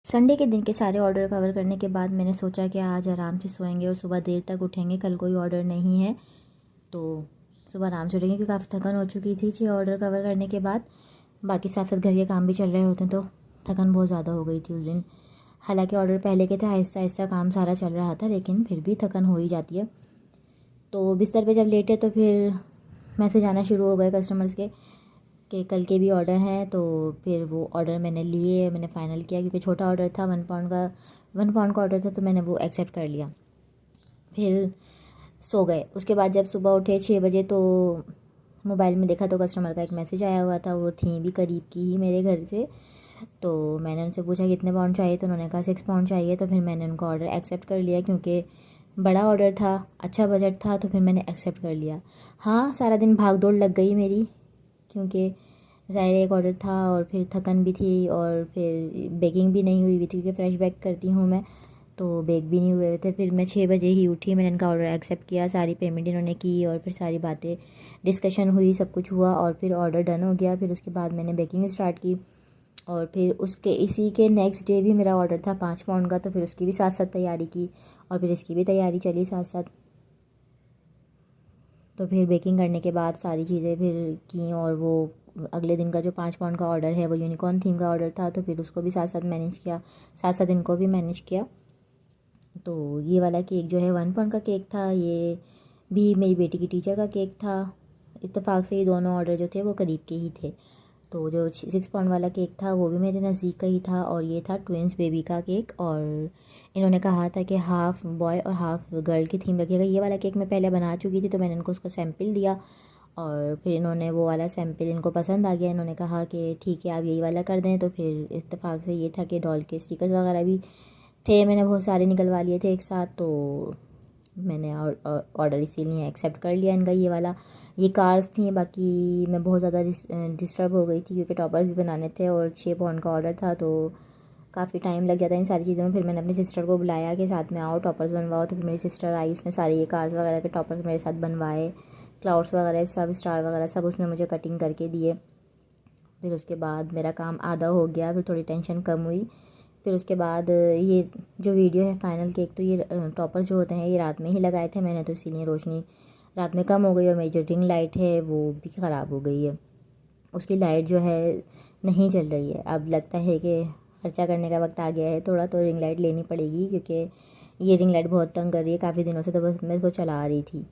Sunday के दिन के सारे ऑर्डर कवर करने के बाद मैंने सोचा कि आज आराम से सोएंगे और सुबह देर तक उठेंगे। कल कोई ऑर्डर नहीं है तो सुबह आराम से उठेंगे क्योंकि काफ़ी थकन हो चुकी थी 6 ऑर्डर कवर करने के बाद। बाकी साथ साथ घर के काम भी चल रहे होते हैं तो थकन बहुत ज़्यादा हो गई थी उस दिन। हालांकि ऑर्डर पहले के थे, आहिस्ता आहिस्ता काम सारा चल रहा था, लेकिन फिर भी थकन हो ही जाती है। तो बिस्तर पे जब लेटे तो फिर मैसेज आना शुरू हो गए कस्टमर्स के कि कल के भी ऑर्डर हैं। तो फिर वो ऑर्डर मैंने लिए, मैंने फ़ाइनल किया क्योंकि छोटा ऑर्डर था, 1 पाउंड का ऑर्डर था, तो मैंने वो एक्सेप्ट कर लिया। फिर सो गए। उसके बाद जब सुबह उठे 6 बजे तो मोबाइल में देखा तो कस्टमर का एक मैसेज आया हुआ था। वो थी भी करीब की ही मेरे घर से। तो मैंने उनसे पूछा कितने पाउंड चाहिए, तो उन्होंने कहा 6 पाउंड चाहिए। तो फिर मैंने उनका ऑर्डर एक्सेप्ट कर लिया क्योंकि बड़ा ऑर्डर था, अच्छा बजट था, तो फिर मैंने एक्सेप्ट कर लिया। हाँ, सारा दिन भाग दौड़ लग गई मेरी क्योंकि ज़ाहिर एक ऑर्डर था और फिर थकन भी थी और फिर बेकिंग भी नहीं हुई थी क्योंकि फ्रेश बेक करती हूँ मैं, तो बेक भी नहीं हुए थे। फिर मैं 6 बजे ही उठी, मैंने इनका ऑर्डर एक्सेप्ट किया, सारी पेमेंट इन्होंने की और फिर सारी बातें डिस्कशन हुई, सब कुछ हुआ और फिर ऑर्डर डन हो गया। फिर उसके बाद मैंने बेकिंग स्टार्ट की और फिर उसके इसी के नेक्स्ट डे भी मेरा ऑर्डर था 5 पाउंड का, तो फिर उसकी भी साथ साथ तैयारी की और फिर इसकी भी तैयारी चली साथ साथ। तो फिर बेकिंग करने के बाद सारी चीज़ें फिर की और वो अगले दिन का जो 5 पाउंड का ऑर्डर है वो यूनिकॉर्न थीम का ऑर्डर था, तो फिर उसको भी साथ साथ मैनेज किया, साथ साथ इनको भी मैनेज किया। तो ये वाला केक जो है 1 पाउंड का केक था, ये भी मेरी बेटी की टीचर का केक था। इत्तेफाक से ये दोनों ऑर्डर जो थे वो करीब के ही थे। तो जो 6 पाउंड वाला केक था वो भी मेरे नज़दीक का ही था और ये था ट्विंस बेबी का केक। और इन्होंने कहा था कि हाफ़ बॉय और हाफ़ गर्ल की थीम रखिएगा। ये वाला केक मैं पहले बना चुकी थी तो मैंने इनको उसका सैम्पल दिया और फिर इन्होंने वो वाला सैम्पल इनको पसंद आ गया। इन्होंने कहा कि ठीक है आप यही वाला कर दें। तो फिर इत्तेफाक से ये था कि डॉल के स्टिकर्स वगैरह भी थे, मैंने बहुत सारे निकलवा लिए थे एक साथ, तो मैंने ऑर्डर इसीलिए एक्सेप्ट कर लिया इनका ये वाला। ये कार्स थी, बाकी मैं बहुत ज़्यादा डिस्टर्ब हो गई थी क्योंकि टॉपर्स भी बनाने थे और 6 पाउंड का ऑर्डर था तो काफ़ी टाइम लग जाता इन सारी चीज़ों में। फिर मैंने अपनी सिस्टर को बुलाया कि साथ में आओ टॉपर्स बनवाओ, तो फिर मेरी सिस्टर आई, उसने सारे ये कार्स वगैरह के टॉपर्स मेरे साथ बनवाए, क्लाउड्स वगैरह सब, स्टार वगैरह सब उसने मुझे कटिंग करके दिए। फिर उसके बाद मेरा काम आधा हो गया, फिर थोड़ी टेंशन कम हुई। फिर उसके बाद ये जो वीडियो है फाइनल केक, तो ये टॉपर जो होते हैं ये रात में ही लगाए थे मैंने, तो इसीलिए रोशनी रात में कम हो गई और मेरी जो रिंग लाइट है वो भी ख़राब हो गई है। उसकी लाइट जो है नहीं चल रही है। अब लगता है कि खर्चा करने का वक्त आ गया है थोड़ा, तो रिंग लाइट लेनी पड़ेगी क्योंकि ये रिंग लाइट बहुत तंग कर रही है काफ़ी दिनों से, तो बस मैं इसको चला रही थी।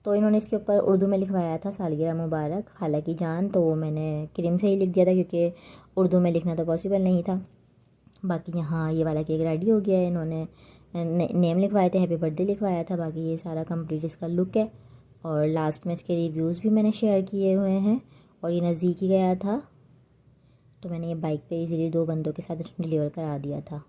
तो इन्होंने इसके ऊपर उर्दू में लिखवाया था सालगिरह मुबारक खाला की जान, तो मैंने क्रीम से ही लिख दिया था क्योंकि उर्दू में लिखना तो पॉसिबल नहीं था। बाकी यहाँ ये वाला केक रेडी हो गया है, इन्होंने नेम लिखवाए थे, हैप्पी बर्थडे लिखवाया था। बाकी ये सारा कंप्लीट इसका लुक है और लास्ट में इसके रिव्यूज़ भी मैंने शेयर किए हुए हैं। और ये नज़दीक ही गया था तो मैंने ये बाइक पे इजीली 2 बंदों के साथ डिलीवर करा दिया था।